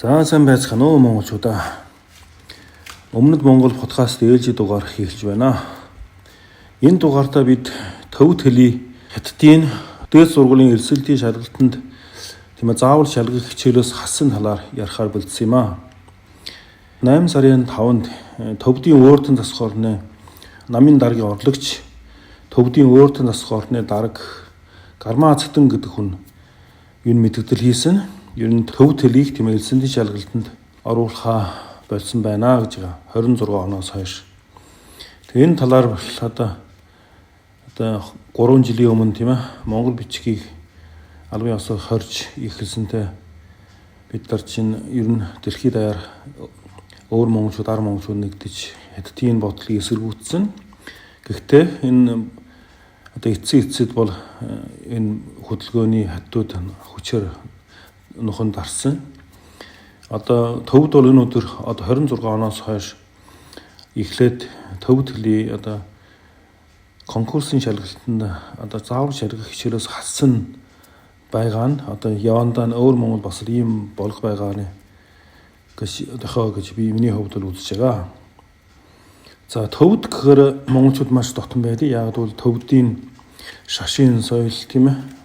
За сайн байцгаана уу монголчуудаа. Өмнөд Монгол подкаст ээлжид дугаар хийлж байна. Энэ дугаартаа бид төвд хэлий хятадын дээд сургуулийн эрсдэлтийн шалгалтанд заавал шалгах хичээлээс хассан талаар ярихаар бэлдсэн юм аа. 8 сарын 5-нд төвдийн өөртөн засах орны намын даргийн орлогч төвдийн өөртөн засах орны дарга Гарма Цэтэн гэдэг хүн энэ мэдээлэл хийсэн. Ер нь төвд хэлийг эрсдэлтийн шалгалтанд оруулахаа болсон байна гэж байгаа. 26 оноос хойш. Тэгээ энэ талаар одоо 3 жилийн өмнө Монгол бичгийг албан ёсоор хорж ихэлсэнтэй бид нар чинь ер нь дэлхийд даяар өөр монголчууд, ар монголчууд нэгдэж хятадын бодлыг эсэргүүцсэн. Гэхдээ энэ эцсид бол энэ хөдөлгөөний хаттууд хүчээр нуханд дарсан. Одоо төвд бол энэ өдөр 26 оноос хойш эхлээд төвд хэлий конкурсын шалгалтанд заавар шалгах хичээлээс хассан байгаа нь явандаа өөр Монгол бас ийм болох байгаа гэж би миний хувьд л үзэж байгаа. За төвд гэхээр монголчууд маш дотн байдаг. Яг бол төвдийн шашин соёл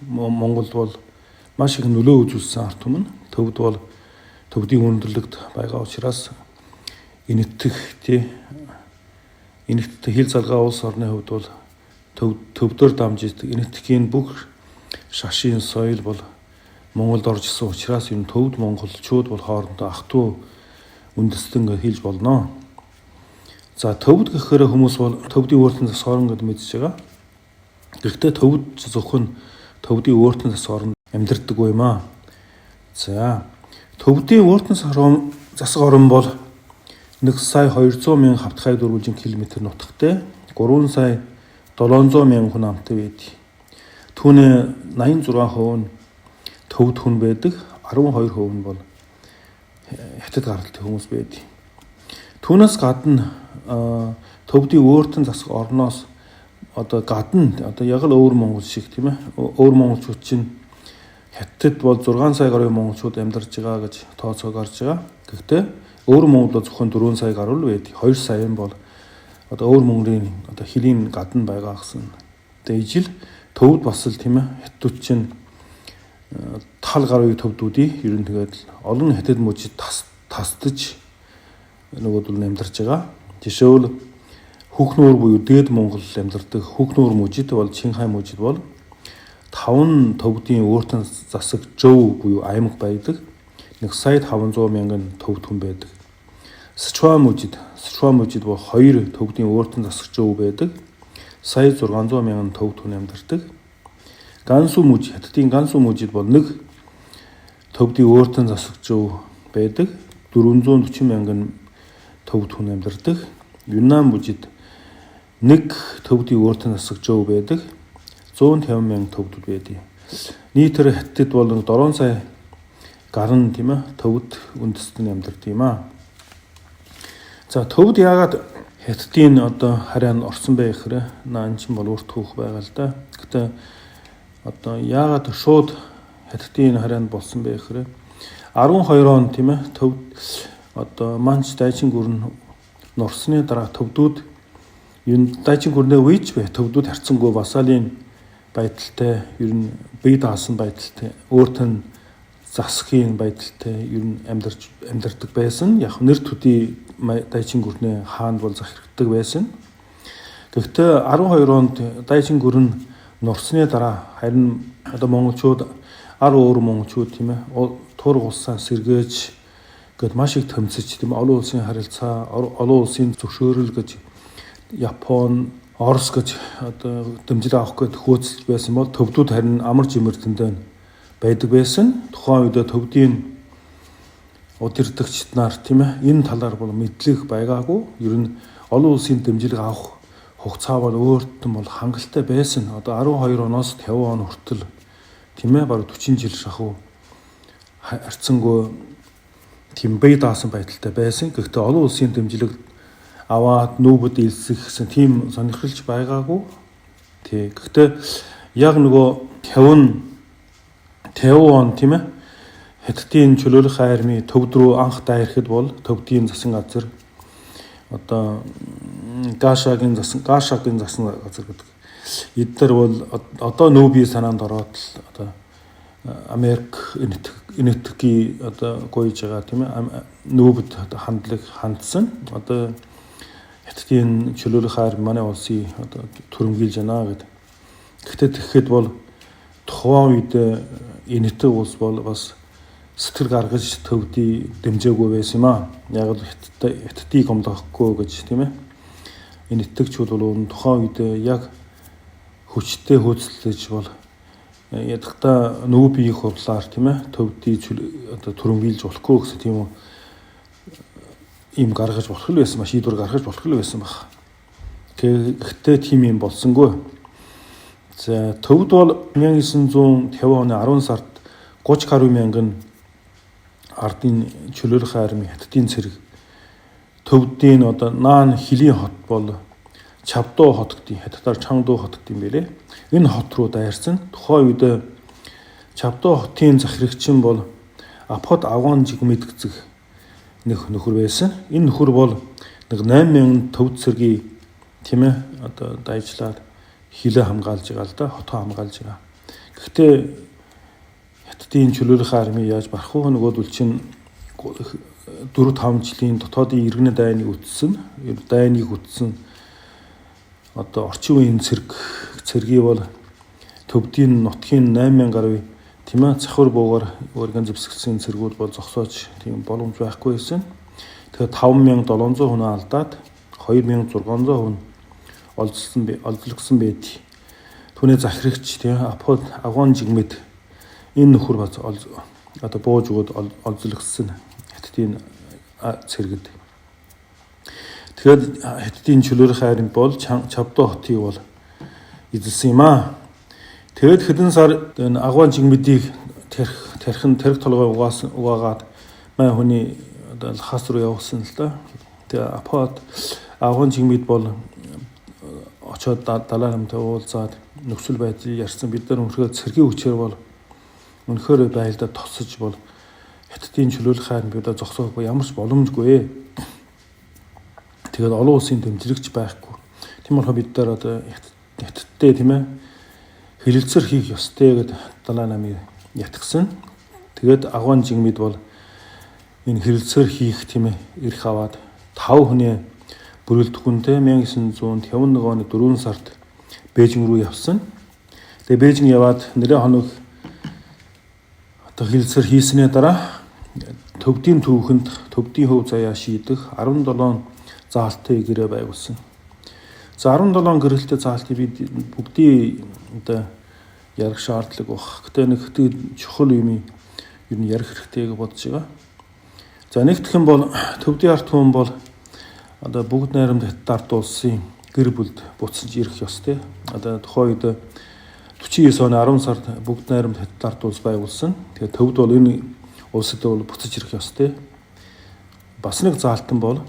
Монголд бол маш их нөлөө үзүүлсэн ард түмэн. Төвд бол төвдийн өндөрлөгт байгаа учраас энэтхэг хил залгаа улс орны хувьд бол төвдөр дамжиж энэтхэгийн бүх шашин соёл бол Монголд орж исэн учраас энэ төвд монголчууд бол хоорондоо ах トゥ үндэстэн хэлж болно. За төвд гэхээр хүмүүс бол төвдийн өөртөн засах орн гэдээ мэдж байгаа. Гэхдээ төвд зөвхөн төвдийн өөртөн засах орн амьдардаг юм аа. За төвдийн өөртөн засах орн бол 1 сая 200 мянган хавтгай дөрвөлжин километр нутагтай 3 сая 700 мянган хүн амтай байдаг. Түүний 86% нь төвд хүн байдаг, 12% нь бол хятад гаралтай хүмүүс байдаг. Түүнээс гадна төвдийн өөртөн засах орноос гадна яг л өөр монгол шиг өөр монголчууд чинь хятад бол 6 сая гаруй монголчууд амьдарч байгаа гэж тооцоо гарч байгаа. Гэхдээ өөр Монгол зөвхөн 4 сая гаруй байдаг. 2 сая нь бол өөр Монголын хэлийн гадна байгаа гэсэн. Тэгээ ижил төвд бас л хятадууд чинь тал гаруй төвдүүдийг ер нь тэгээд олон хятад мужид тасдаж нөгөөдөл амьдарч байгаа. Жишээл Хүүхнүүр буюу дээд Монгол амьдардаг Хүүхнүүр мужид бол Чинхай мужид бол 5 төвдийн өөртөн засаг жөв буюу аймаг байдаг. 1 сая 500 мянган төвд хүн байдаг. Сычуан мужид бол 2 төвдийн өөртөн засаг жөв байдаг. Сая 600 мянган төвд хүн амьдардаг. Гансу мужид, хятадын Гансу мужид бол 1 төвдийн өөртөн засаг жөв байдаг. 440 мянган төвд хүн амьдардаг. Юннан мужид 1 төвдийн өөртөн засаг жөв байдаг. 150 мянган төвдөд байдаг. Нийтээр хятад бол 7 сая гарна төвд үндэстэн амьдардаг юм аа. За төвд яагаад хятадын харин орсон бэ гэхээр наан чинь бол урт хүүх байгаа л да. Гэтэ яагаад шууд хятадын харин болсон бэ гэхээр 12 он төвд манч дайчин гүрэн нурсны дараа төвдүүд энэ дайчин гүрнээ үйч бай төвдүүд харцсангүй васалын байдалтай ер нь бие даасан байдалтай өөртөө засахын байдалтай ер нь амьдардаг байсан. Яг нэр төдий дайчин гүрнээ хаанд бол захирагддаг байсан. Гэхдээ 12 онд дайчин гүрэн нурсны дараа харин монголчууд өөр монголчууд тург улсаа сэргээж гэд маш их томцож олон улсын харилцаа, олон улсын зөвшөөрөл гэж Япон, Орос гэж дэмжлэг авах гээд хөөцөлж байсан бол төвдүүд харин амар жимэрдэндээ байдаг байсан. Тухайн үед төвдийн удирдагчид нар энэ талаар бол мэдлэг байгаагүй. Ер нь олон улсын дэмжлэг авах хугацаа бол өөртөө бол хангалттай байсан. 12 оноос 50 он хүртэл бараг 40 жил шахуу харцсангүй бие даасан байдалтай байсан. Гэхдээ олон улсын дэмжлэг аваад нүүбэд илсэх гэсэн тийм сонирхолж байгаагүй. Гэхдээ яг 50 он Хятадын чөлөөлөх армийн төвд рүү анх дайрахад бол төвдийн засан газар одоо Гашагийн засан газар гэдэг. Эдгээр бол одоо нүүбий санаанд ороод л одоо Америк энэтхгийн одоо гойж байгаа тийм ээ нүүбд хандсан одоо Хятадын чөлөөлөх арми манай улсыг одоо түрэмгийлж байна гэдэг. Гэхдээ тэгэхэд бол тухайн үед энэтхэг улс бол бас сэтгэл гаргаж төвдий дэмжээгүй байсан юм аа. Яг л Хятадыг гомдохгүй гэж тийм ээ. Энэтхэгчүүд бол тухайн үед яг хүчтэй хөөцөлдөж бол ядахта нүүбийн хурлаар тийм ээ төвдий одоо түрэмгийлж болохгүй гэсэн тийм үү им гаргаж болох л байсан, шийдвэр гаргаж болох л байсан баг. Гэхдээ тийм юм болсонгүй. За төвд бол 1950 оны 10 сард 30 гаруй мянган ардын чөлөөлөх арми Хятадын цэрэг төвдийн одоо Наан Хилийн хот бол Чавдуу хот гэдэг Хятадаар Чангдуу хот гэдэг юм байлээ. Энэ хот руу дайрсан. Тухайн үед Чавдуу хотын захирагчин бол Апхот Авгон Жигмэд гэдэг нөхөр байсан. Энэ нөхөр бол нэг 8000 төвд цэргийн тийм ээ одоо дайжлаад хилээ хамгаалж байгаа л да, хотоо хамгаалж байгаа. Гэхдээ Хятадын чөлөөлөх арми яаж барах вэ? Нөгөөдөл чинь 4-5 жилийн дотоодын иргэнэ дайныг үтсэн одоо орчин үеийн цэргийг бол төвдийн нутгийн 8000 гаруй тийм ээ цахир буугаар өргөн зэвсэгсэн цэргүүд бол зогсооч тийм боломж байхгүй байсан. Тэгэхээр 5700 хүн алдаад 2600 хүн олзлогсон байд. Түүний захирагч тийм Апхот Авгон Жигмэд энэ нөхөр бас одоо бууж өгöd олзлогсон Хятадын цэргэд. Тэгэхээр Хятадын чөлөөлөх арми бол Чавдуу хотыг бол эзэлсэн юм аа. Тэгэд хэдэн сар энэ Авгон Жигмэдийг тэрх толгой угаагаад май хүний одоо Лхас руу явуулсан л да. Тэгээ Апхот Авгон Жигмэд бол очоод далайн хамтаа уулзаад нөхцөл байдлыг ярьсан. Бид нар өнөхөр цэргийн хүчээр бол өнөхөр байлдаа тосож бол Хятадын чөлөөлөх армиудаа зогсоохгүй ямар ч боломжгүй. Тэгээд олон улсын дэмжлэгч байхгүй. Тийм болохоор бид нар одоо Хятадтай тийм ээ хэлэлцэр хийх ёстой гэд далайн намыг ятгсан. Тэгээд Авгон Жигмэд бол энэ хэлэлцэр хийх тийм ээ эрх аваад 5 хүний бүрэлдэхүүнтэй 1951 оны 4 сард Бээжин руу явсан. Тэгээ Бээжин яваад нэрээ хоног одоо хэлэлцэр хийснээ дараа төвдийн түүхэнд төвдийн хөв заяа шийдэх 17 заалтыг гэрээ байгуулсан. За 17 гэрэлтэй заалтыг бид бүгдийг одоо ярих шаардлага баг. Гэтэ нэг чухал юм ер нь ярих хэрэгтэй гэж бодож байгаа. За нэгдэх юм бол төвдийн ард түмэн бол одоо бүгд найрамд Хятад ард улсын гэр бүлд буцаж ирэх ёстой. Одоо тухайн үед 49 оны 10 сард бүгд найрамд Хятад ард улс байгуулсан. Тэгээд төвд бол энэ улсад бол буцаж ирэх ёстой. Бас нэг заалтан бол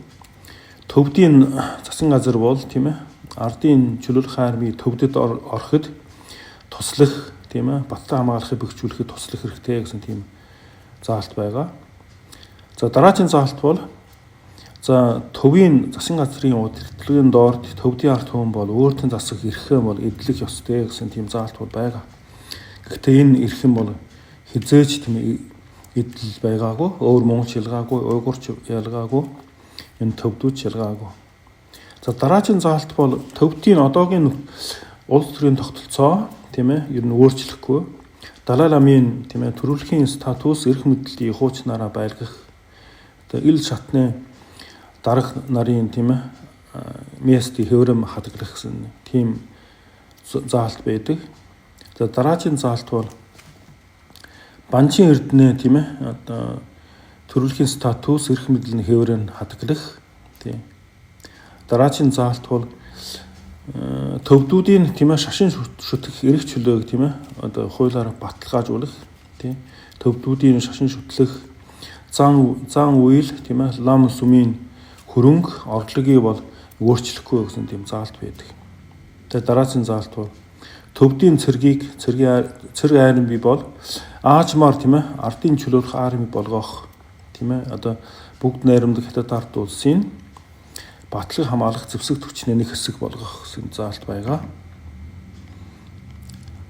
төвдийн засан газар бол тийм ээ ардын чөлөөлөх арми төвдөд ороход туслах тийм ээ батлан хамгаалахыг бэхжүүлэхэд туслах хэрэгтэй гэсэн тийм заалт байгаа. За дараагийн заалт бол за төвийн засан газрын удирдлагын доорд төвдийн ард түмэн бол өөртөө засах эрхээ бол эдлэх ёстой гэсэн тийм заалт бол байгаа. Гэхдээ энэ эрх юм бол хизээч тийм эдэл байгаагүй, өөр монголч ялгаагүй, уйгурч ялгаагүй, энэ төвдүүд ялгаагүй. За дараагийн заалт бол төвдийн одоогийн улс төрийн тогтолцоо тийм ээ ер нь өөрчлөхгүй. Далай ламын тийм ээ төрөлхийн статус эрх мэдлийг хуучнаараа байлгах. Тэгээ ил шатны дарга нарын тийм ээ мести хөврөм хадгалах гэсэн тийм заалт байдаг. За дараагийн заалт бол банчин эрдэнэ тийм ээ одоо төрөлхийн статус эрх мэдлийн хөврөнд хадгалах тийм. Дараагийн заалт бол төвдүүдийн тийм ээ шашин шүтгэх эрх чөлөөг тийм ээ одоо хуулиар баталгаажуулах тийм. Төвдүүдийн шашин шүтлэх зан үйл тийм ээ лам сүмийн хөрөнгө орлогыг бол өөрчлөхгүй гэсэн тийм заалт байдаг. Тэгээ дараагийн заалт бол төвдийн цэргийг цэрэг айрын бий бол аажмаар тийм ээ ардын чөлөөлөх арми болгох тийм ээ одоо бүгд найрамдаг хятад ард улсын батлыг хамгаалах зэвсэг түвшний нэг хэсэг болгох гэсэн заалт байгаа.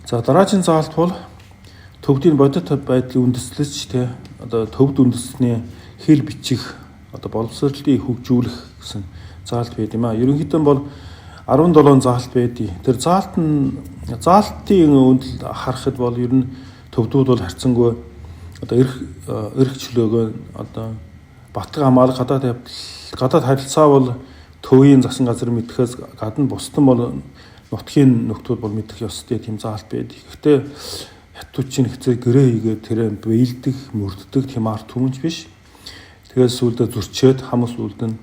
За дараагийн заалт бол төвдийн бодит байдлын үндэслэж тий одоо төвд үндэсний хэл бичих одоо боловсролыг хөгжүүлэх гэсэн заалт байд юм а. Ерөнхийдөө бол 17 заалт байдий. Тэр заалтын үндэл харахад бол ер нь төвдүүд бол харьцангуй одоо эрх чөлөөгөө одоо батлаг хамгаалах гадаад харилцаа бол төвийн засан газар мэдхээс гадна бусдын бол нутгийн нөхдүүд бол мэдэх ёстой тийм заалт байдаг. Гэхдээ хятадчийн хэцээ гэрээ хийгээд тэр бэлдэх, мөрддөг тийм арт түмэнч биш. Тэгээд сүүлдээ зөрчөөд хамс үлд нь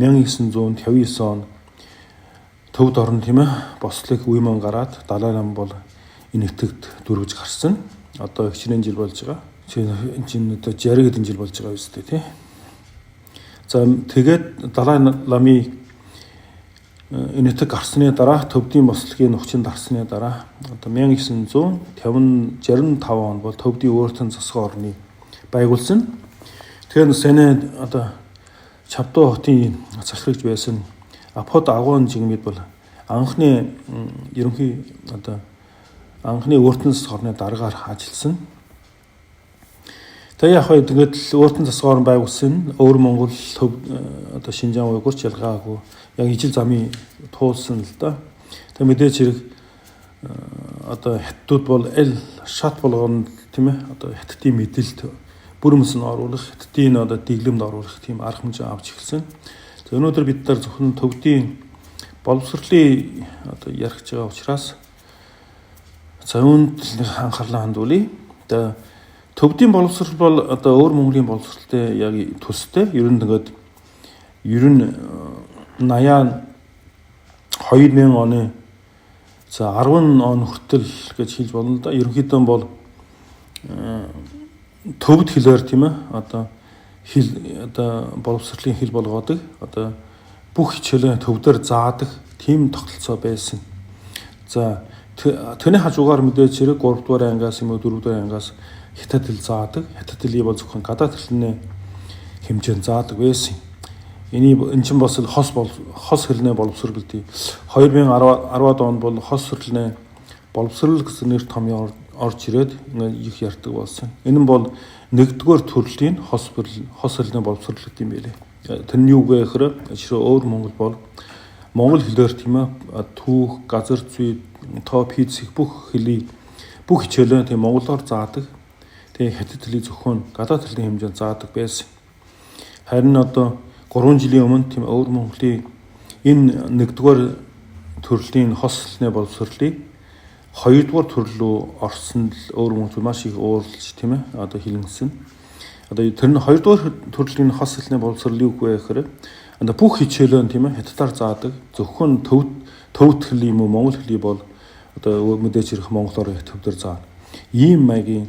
1959 он төвд орн тийм ээ бослог үемэн гараад Далай лам бол энэ нэтэгт дөрвж гарсан. Одоо хичнээн жил болж байгаа. Чинь одоо 60 хэдэн жил болж байгаа үстэй тий. За тэгээд Далай ламын энэ нэтэг гарсны дараа төвдийн бослогийн нөхцөнд дарсны дараа одоо 1965 он бол төвдийн өөртөө засгийн орны байгуулсан. Тэгэхээр Сенат одоо Чавдуу хотын захирагч байсан Апод агуун жигмэд бол анхны ерөнхий одоо анхны өөртөө засгийн орны дараагаар ажилласан. Тэгээ яг тэгээд өөртөө засгийн орн байгуулсан өөр Монгол одоо Шинжаан уйгурч ялгаагүй яг ижил замын туулсан л да. Тэгээ мэдээж хэрэг одоо хятадууд бол аль шат болгонд тийм ээ одоо хятадын мэдээлэлд бүрмс нь оруулах, хятадын одоо дэглэмд оруулах тийм арга хэмжээ авч эхэлсэн. За өнөөдөр бид нар зөвхөн төвдийн боловсролын одоо ярих байгаа учраас за үүнд анхаарлаа хандуулъя. Одоо төвдийн боловсрол бол одоо өөр Монголын боловсролтой яг төстэй. Ер нь 80 2000 оны за 10 он хүртэл гэж хэлж болно да. Ерөнхийдөө бол төвд хэлээр тийм ээ одоо боловсролын хэл болгоодог. Одоо бүх хичээлээ төвдөр заадаг тийм тогтолцоо байсан. За тэний хажуугаар мэдээж хэрэг 3 дугаар ангиас юм уу 4 дугаар ангиас хятад хэл заадаг. Хятад хэлийг бол зөвхөн гадаад хэлний хэмжээнд заадаг байсан. Энэ чинь бас хос хэлний боловсрол гэдэг. 2010-ад онд бол хос хэлний боловсрол гэсэн нэр том орж ирээд их ярьдаг болсон. Энэ нь бол нэгдүгээр төрлийн хос хэлний боловсрол гэдэг юм байлээ. Тэр нь юу вэ гэхээр жишээ өөр Монгол бол монгол хэлээр тийм ээ түүх, газар зүй, тоо, физик бүх хичээлээ тийм монголоор заадаг. Тэгээ хятад хэлийг зөвхөн гадаад хэлний хэмжээнд заадаг байсан. Харин одоо 3 жилийн өмнө тийм өөр Монголын энэ нэгдүгээр төрлийн хос хэлний боловсролыг 2 дугаар төрөл рүү орсон л өөр Монгол маш их ууралж тийм ээ одоо хилэнсэн. Одоо тэр нь 2 дугаар төрлийн хос хэлний боловсрол юу вэ гэхээр одоо бүх хичээлөө тийм ээ хятадаар заадаг. Зөвхөн төвд хэл юм уу монгол хэлийг бол одоо мэдээж хэрэг монголоор төвдөр заана. Ийм маягийн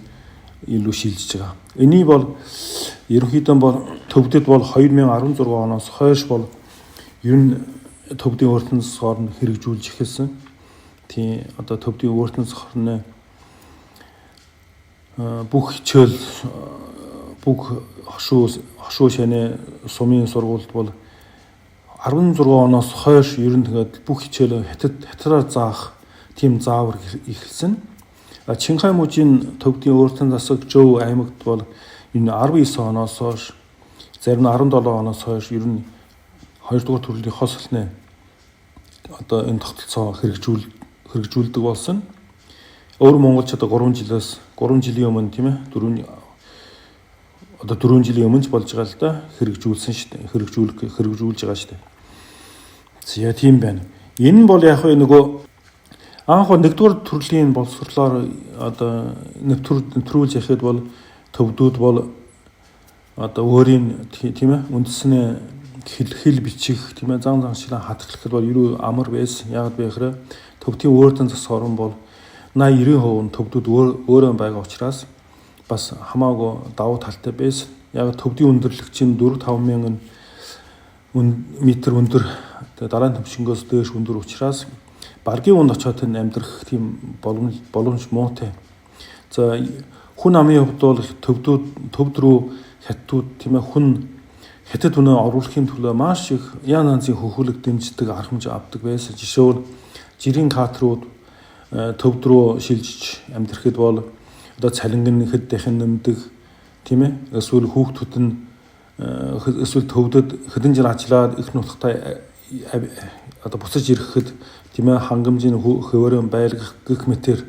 илүү шилжиж байгаа. Энийг бол ерөнхийдөө бол төвдөд бол 2016 оноос хойш бол ер нь төвдийн өөртөө засгийн орн хэрэгжүүлж эхэлсэн. Тийм одоо төвдийн өөртөө засгийн орны бүх хичээл бүх хошуу шаны сумын сургуульд бол 16 оноос хойш ер нь тэгээд бүх хичээлээ хятадаар заах тийм заавар эхэлсэн. Чинхай мужийн төвдийн өөртөө засаг Жөв аймагт бол энэ 19 оноос хойш зарим нь 17 оноос хойш ер нь 2 дугаар төрлийн хос хэлний одоо энэ тогтолцоо хэрэгжүүлдэг болсон. Өөр Монголч одоо 3 жилийн өмнө тийм ээ 4 жилийн өмнө болж байгаа л да хэрэгжүүлсэн шүү дээ. Хэрэгжүүлж байгаа шүү дээ. За тийм байна. Энэ нь бол яг нөгөө анх нэгдүгээр төрлийн боловсрлоор одоо нэвтрүүлж яхад бол төвдүүд бол одоо өөрийн тийм ээ үндэсний хэл бичих тийм ээ зан заншлаа хатгалахад бол ерөө амар байсан. Яг бэ гэхээр төвдийн өөртөө засгийн орн бол 80-90% нь төвдүүд өөрөө байгаа учраас бас хамаагүй давуу талтай байсан. Яг төвдийн өндөрлөг чинь 4-5 мянган метр өндөр дарааны төвшнгөөс дээш өндөр учраас баргийн үнд очиод энэ амьдрах тийм боломж муутай. За хүн амын хувьд бол төвд рүү хятадууд тийм ээ хүн хятад үнэ оруулахын төлөө маш их ян янзын хөхүүлэг дэмждэг арга хэмжээ авдаг байсан. Жишээ нь жирийн катрууд төвд рүү шилжиж амьдрахад бол одоо цалингын хэдийнхэн нэмдэг тийм ээ эсвэл хүүхдүүд нь эсвэл төвдөд хэдэн жил ажиллаад их нутагтай одоо буцаж ирэхэд тийм ээ хангамжийн хөвөрөн байлгах гэх мэтэр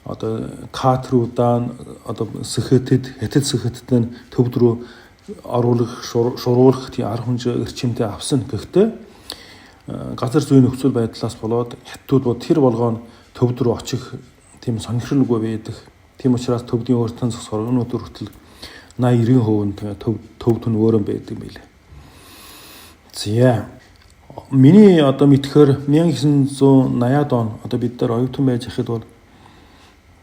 одоо катруудаа одоо хятад сэхэтэд нь төвд рүү оруулах шуруулах тийм арга хэмжээ эрчимтэй авсан. Гэхдээ газар зүйн нөхцөл байдлаас болоод хятадууд тэр болгоон төвд рүү очих тийм сонирхолгүй байдаг. Тийм учраас төвдийн өөртөө зогсоор өнөөдөр хүртэл 80-90% төвд нь өөрөө байдаг билээ. За миний одоо мэдхээр 1980-ад он одоо бид нар оюутан байж хахад бол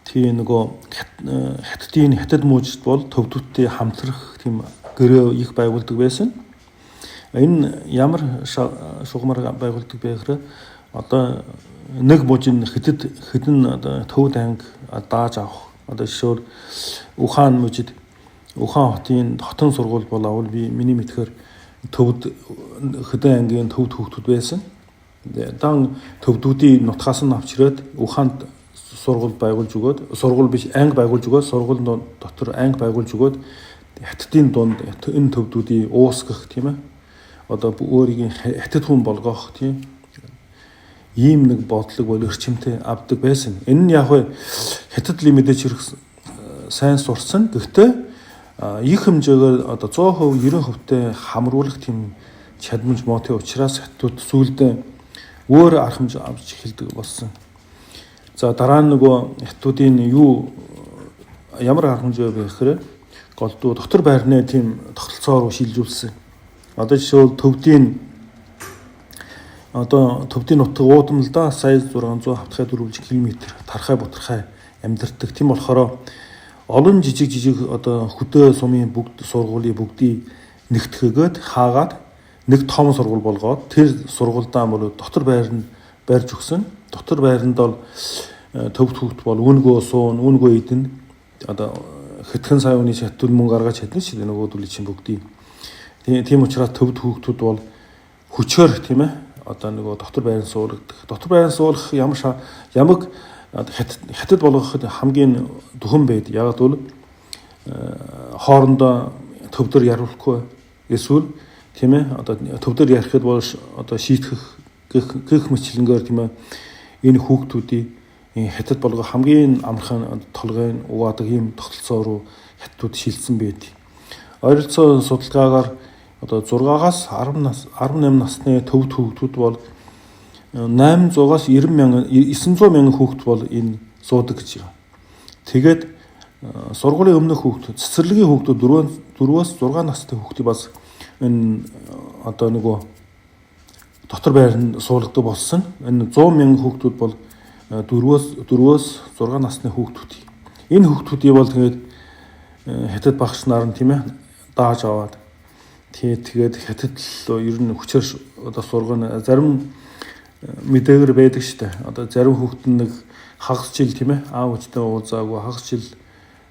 тийм нөгөө хятад мужид бол төвдүүдтэй хамтрах тийм гэрээ их байгуулдаг байсан. Энэ ямар шугамар байгуулдаг бэ гэхээр одоо нэг мужийн хэдэн одоо төвд анги дааж авах одоо жишээр Ухаан мужид Ухаан хотын сургууль боловол миний мэдхээр төвд хэдэн ангийн төвд хүүхдүүд байсан. Дан төвдүүдийн нутгаас нь авчирээд Ухаанд сургууль байгуулж өгөөд сургууль биш анги байгуулж өгөөд сургуулийн дотор анги байгуулж өгөөд хятадын дунд энэ төвдүүдийн уусгах тийм ээ одоо өөрийн хятад хүн болгох тийм ийм нэг бодлого бол өрчимтэй авдаг байсан. Энэ нь яг вэ хятад лимитэж хэрэг сайн сурсан. Гэхдээ их хэмжээгээр одоо 100%, 90%-тэй хамруулах тийм чадамж муутай учраас хятадууд сүүлдээ өөр арга хэмжээ авч эхэлдэг болсон. За дараа нь нөгөө хятадуудын ямар арга хэмжээ бэ гэхээр голдуу дотор байрны тийм тогтолцоо руу шилжүүлсэн. Одоо жишээл төвдийн нутаг уудамлдаа сая 674 км тархай бутархай амьдардаг. Тийм болохоор олон жижиг одоо хөдөө сумын бүгд сургуулийн бүгдийг нэгтгэгээд хаагаад нэг том сургууль болгоод тэр сургуульдаа бол дотор байр нь барьж өгсөн. Дотор байранд бол төвд хүүхд бол үүнгөө суун, үүнгөө идэн одоо хэдхэн сая хүний хятад мөнгө гаргаж чадна шүү дээ нөгөөдөл чинь бүгдийг. Тийм учраас төвд хүүхдүүд бол хүчээр тийм ээ одоо нөгөө дотор байранд суулгадаг. Дотор байранд суулгах ямаг хятад болгоход хамгийн дүхэн байд. Яг бол хоорондоо төвдөр яруулахгүй эсвэл тийм ээ одоо төвдөр ярихад бол одоо шийтгэх гэх мэтлэнгээр тийм ээ энэ хүүхдүүдийн хятад болгох хамгийн амархан толгойн угаадаг ийм тогтолцоо руу хятадууд шилжсэн байд. Ойролцоо судалгаагаар одоо 6-аас 18 насны төвд хүүхдүүд бол 800-аас 900 мянган хүүхэд бол энэ суудаг гэж байна. Тэгээд сургуулийн өмнөх хүүхдүүд, цэцэрлэгийн хүүхдүүд 4-аас 6 настай хүүхдүүд бас энэ одоо нөгөө дотор байранд суулгадаг болсон. Энэ 100 мянган хүүхдүүд бол 4-өөс 6 насны хүүхдүүд. Энэ хүүхдүүдийг бол тэгээд хятад багш нар нь тийм ээ дааж аваад тэгээд хятад л ер нь хүчээр одоо сургана зарим мэдээгээр байдаг шүү дээ. Одоо зарим хүүхэд нэг хагас жил тийм ээ аав ээжтэй уулзаагүй хагас жил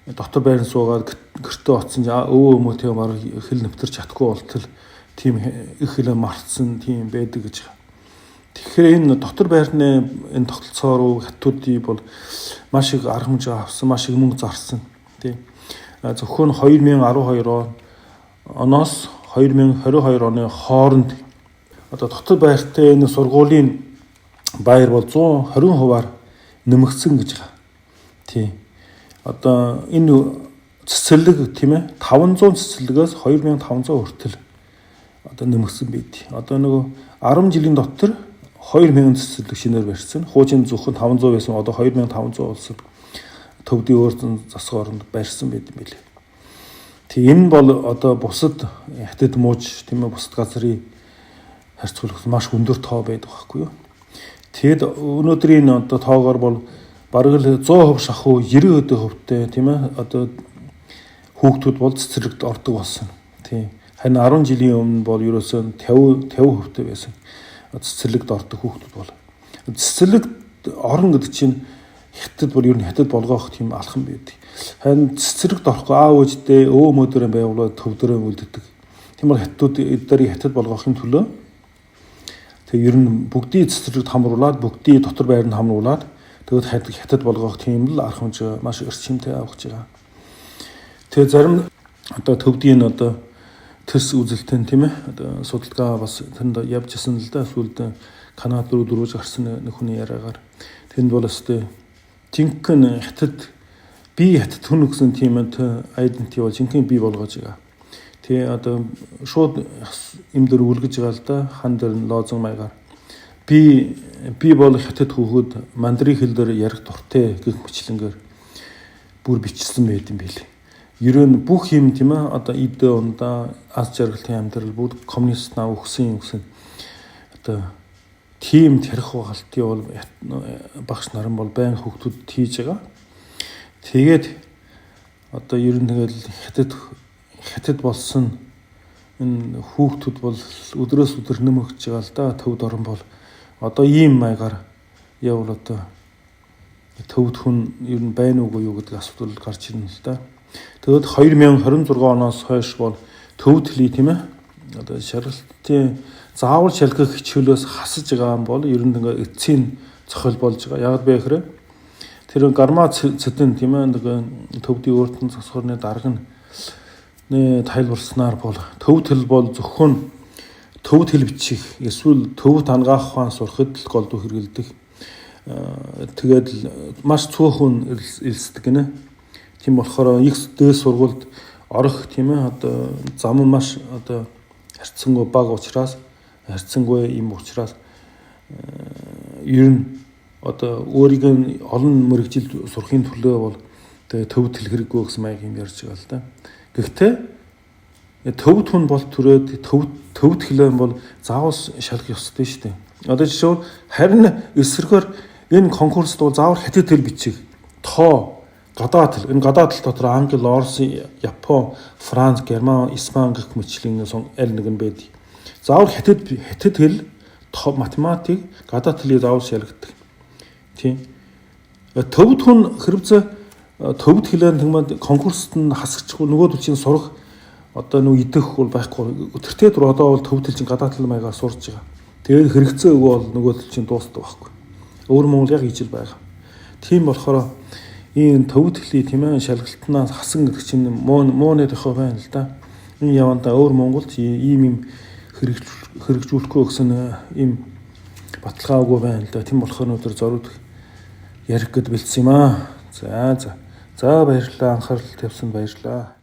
дотор байранд суугаад гэртээ оцсон өвөө өмөөтэй баг хэл нэвтэрч чадахгүй болтол тийм их хэлээ мартсан тийм байдаг гэж. Тэгэхээр энэ дотор байрны энэ тогтолцоо руу хятадуудын бол маш их арга хэмжээ авсан, маш их мөнгө зарсан тийм. Зөвхөн 2012 оноос 2022 оны хооронд одоо дотор байртай энэ сургуулийн байр бол 120%-аар нэмэгдсэн гэж байгаа. Тийм. Одоо энэ цэцэрлэг тийм ээ 500 цэцэрлэгээс 2500 хүртэл одоо нэмэгдсэн байд. Одоо нөгөө 10 жилийн дотор 2000 цэцэрлэг шинээр барьсан. Хуучин зөвхөн 500 байсан одоо 2500 болсон. Төвдийн өөрсөн засаг оронд барьсан байд юм билээ. Тэг энэ бол одоо бусад хятад мууж тийм ээ бусад газрын харьцуулахад маш өндөр тоо байдаг байхгүй юу. Тэгэд өнөөдрийн одоо тоогоор бол бараг л 100% шахуу 90%-тэй тийм ээ одоо хүүхдүүд бол цэцэрлэгт ордог болсон. Тийм. Харин 10 жилийн өмнө бол ерөөсөө 50%-тэй байсан. Цэцэрлэгт ордог хүүхдүүд бол. цэцэрлэг орон гэдэг чинь хятад бүр ер нь хятад болгоох тийм алхам байдаг. Харин цэцэрлэгт орохгүй аав ээждээ өө мөдөрөө байвуулаад төвдөрөө үлддэг. Тийм бол хятадууд эдгээр хятад болгохын төлөө тэг ер нь бүгдийг цэцэрлэгт хамруулад бүгдийг дотор байранд хамруулад тэгээд хятад болгох тийм л арга хэмжээ маш өрчимтэй авах байгаа. Тэгээ зарим одоо төвдийн одоо төс үзэлтэн тийм ээ одоо судалгаа бас тэнд явжсэн л да. Сүүлд Канад руу дөрвөж гарсан нэг хүний яриагаар тэнд бол өстэй жинхэнэ хятад хүн гэсэн тийм айдентити бол жинхэнэ бий болгож байгаа. Тэгээ одоо шууд им дээр үлгэж байгаа л да. Хан дээр нь лозон маягаар би бол хятад хүүхэд мандрин хэл дээр ярих дуртай гэх мэтлэнгээр бүр бичсэн байт юм билээ. Ер нь бүх юм тийм ээ одоо идэ ундаа аз жаргалтай амьдрал бүр коммунист наа өгсөн одоо тийм тарих байгальтай бол багш наран бол байн хүүхдүүд хийж байгаа. Тэгээд одоо ер нь тэгэл хятад болсон энэ хүүхдүүд бол өдрөөс өдөр нэмэгдэж байгаа л да. Төвд орон бол одоо ийм маягаар явал одоо төвд хүн ер нь байна уугүй юу гэдэг асуудал гарч ирнэ л да. Тэгэд 2026 оноос хойш бол төвд хэлий тийм ээ одоо шалгалтын заавал шалгах хичээлээс хасаж байгаа юм бол ер нь ингээ эцсийн цохол болж байгаа. Яг бэ гэхээр тэр гарма цэдэн тийм ээ нэг төвдийн өөртөн засварны дарга нь тайлбарснаар бол төвд хэл бол зөвхөн төвд хэл бичих эсвэл төвд хангаах ухаан сурахад л голдуу хэрэгэлдэг. Тэгээд маш цөөхөн элсдэг гинэ. Тийм болохоор их дээд сургуульд орох тийм ээ одоо зам маш одоо харьцангуй бага учраас харьцангуй юм учраас ер нь одоо өөрийг нь олон мэрэгжил сурахын төлөө бол тэгээ төвд хэл хэрэггүй гэсэн маяг юм ярьж байгаа л да. Гэхдээ төвд хүн бол түрээд төвд хэлэн бол заавал шалгах ёстой шүү дээ. Одоо жишээ нь харин эсрэгээр энэ конкурсд бол заавал хятад хэл бичих тоо гадаад хэл энэ гадаад хэл дотор англи, орос, япон, франц, герман, испани гэх мэтлийн аль нэг нь байдаг. Заавал хятад хэл, математик, гадаад хэлийг заавал шалгадаг. Тийм. Төвд хүн хэрэгцээ төвд хэлэн тэгмэд конкурсд нь хасчихгүй нөгөө төвчийн сурах одоо нэг идэх бол байхгүй. Өтөртэй дөр одоо бол төвд хэл чинь гадаад хэл маягаар сурж байгаа. Тэгээд хэрэгцээ өгөө бол нөгөө төвчийн дуустдаг байхгүй. Өөр Монгол яг ижил байгаа. Тийм болохоор ийм төвд хэлий тийм ээ шалгалтнаас хасан гэдэг чинь мууны тохио байна л да. Энэ явандаа өөр Монголд ийм хэрэгжүүлэхгүй гэсэн ийм баталгаагүй байна л да. Тийм болохоор өнөөдөр зориуд ярих гэд бэлдсэн юм аа. За баярлалаа. Анхаарал тавьсанд баярлалаа.